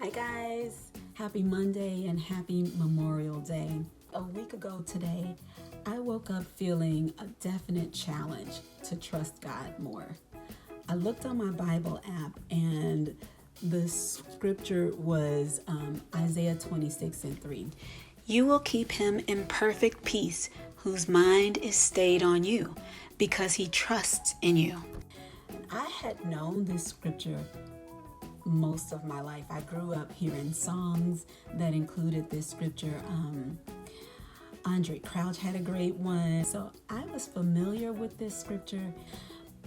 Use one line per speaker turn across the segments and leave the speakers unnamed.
Hi guys, happy Monday and happy Memorial Day. A week ago today, I woke up feeling a definite challenge to trust God more. I looked on my Bible app and the scripture was Isaiah 26:3. You will keep him in perfect peace whose mind is stayed on you because he trusts in you. I had known this scripture most of my life. I grew up hearing songs that included this scripture. Andre Crouch had a great one. So I was familiar with this scripture,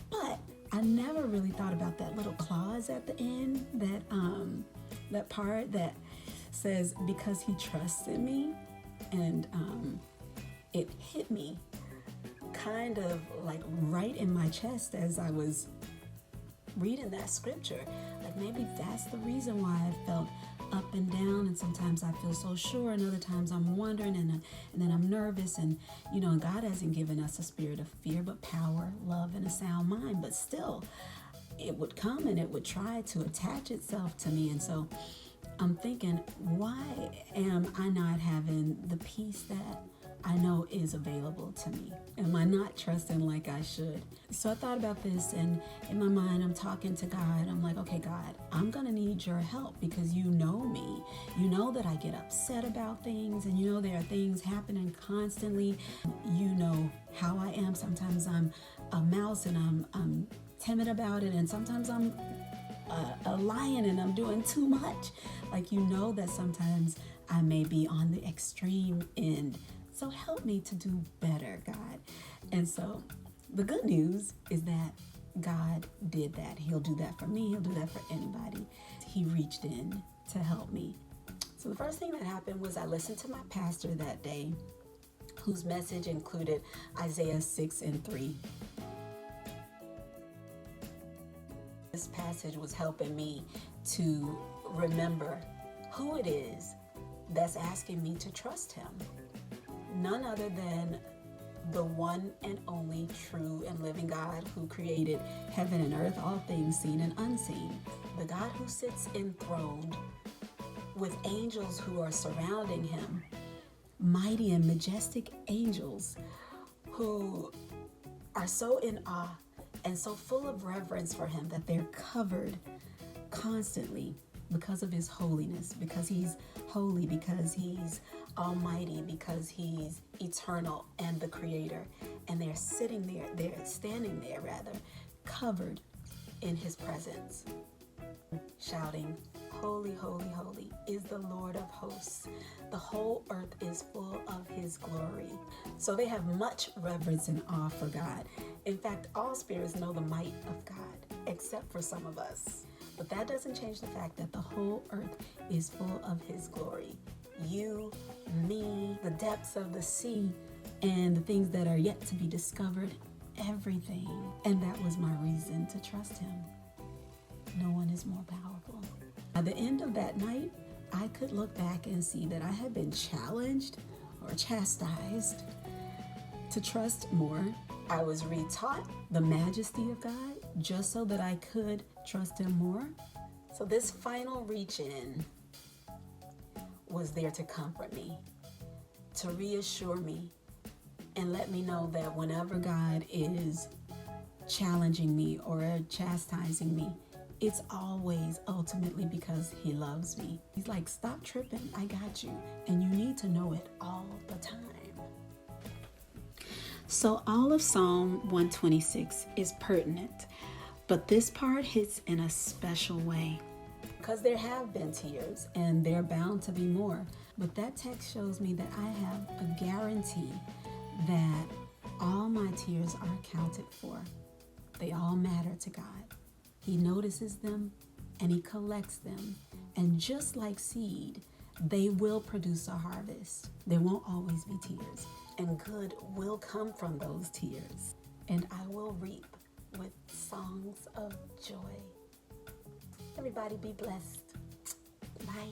but I never really thought about that little clause at the end, that part that says, because he trusts in me. And it hit me kind of like right in my chest as I was reading that scripture. Like maybe that's the reason why I felt up and down, and sometimes I feel so sure, and other times I'm wondering, and then I'm nervous, and God hasn't given us a spirit of fear, but power, love, and a sound mind. But still, it would come and it would try to attach itself to me. And so I'm thinking, why am I not having the peace that I know is available to me? Am I not trusting like I should? So I thought about this, and in my mind, I'm talking to God. I'm like, okay, God, I'm going to need your help because you know me. You know that I get upset about things, and you know there are things happening constantly. You know how I am. Sometimes I'm a mouse and I'm timid about it, and sometimes I'm a lion and I'm doing too much. Like, you know that sometimes I may be on the extreme end. So help me to do better, God. And so the good news is that God did that. He'll do that for me. He'll do that for anybody. He reached in to help me. So the first thing that happened was I listened to my pastor that day, whose message included Isaiah 6:3. This passage was helping me to remember who it is that's asking me to trust him. None other than the one and only true and living God who created heaven and earth, all things seen and unseen. The God who sits enthroned with angels who are surrounding him, mighty and majestic angels who are so in awe and so full of reverence for him that they're covered constantly because of his holiness, because he's holy, because he's almighty, because he's eternal and the creator. And they're standing there covered in his presence, shouting, holy, holy, holy is the Lord of hosts. The whole earth is full of his glory. So they have much reverence and awe for God. In fact, all spirits know the might of God, except for some of us. But that doesn't change the fact that the whole earth is full of his glory. You, me, the depths of the sea, and the things that are yet to be discovered, everything. And that was my reason to trust him. No one is more powerful. By the end of that night, I could look back and see that I had been challenged or chastised to trust more. I was retaught the majesty of God just so that I could trust him more. So this final reach in was there to comfort me, to reassure me, and let me know that whenever God is challenging me or chastising me, it's always ultimately because he loves me. He's like, stop tripping, I got you. And you need to know it all the time. So all of Psalm 126 is pertinent, but this part hits in a special way. Because there have been tears, and they're bound to be more. But that text shows me that I have a guarantee that all my tears are accounted for. They all matter to God. He notices them and he collects them. And just like seed, they will produce a harvest. There won't always be tears. And good will come from those tears. And I will reap with songs of joy. Everybody be blessed. Bye.